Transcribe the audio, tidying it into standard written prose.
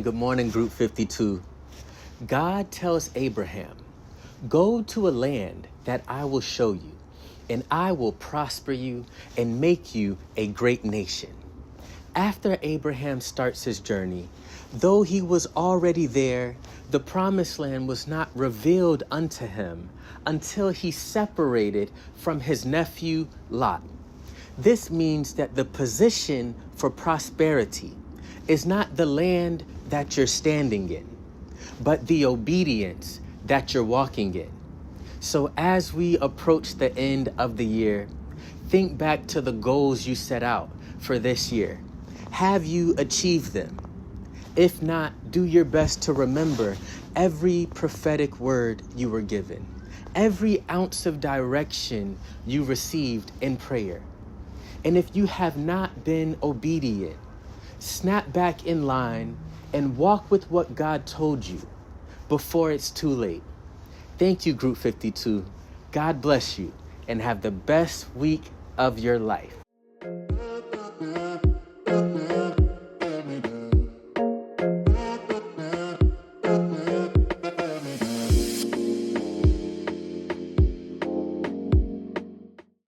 good morning, Group 52. God tells Abraham, "Go to a land that I will show you, and I will prosper you and make you a great nation." After Abraham starts his journey, though he was already there, the promised land was not revealed unto him until he separated from his nephew Lot. This means that the position for prosperity is not the land that you're standing in, but the obedience that you're walking in. So as we approach the end of the year, think back to the goals you set out for this year. Have you achieved them? If not, do your best to remember every prophetic word you were given, every ounce of direction you received in prayer. And if you have not been obedient, snap back in line and walk with what God told you before it's too late. Thank you, Group 52. God bless you and have the best week of your life.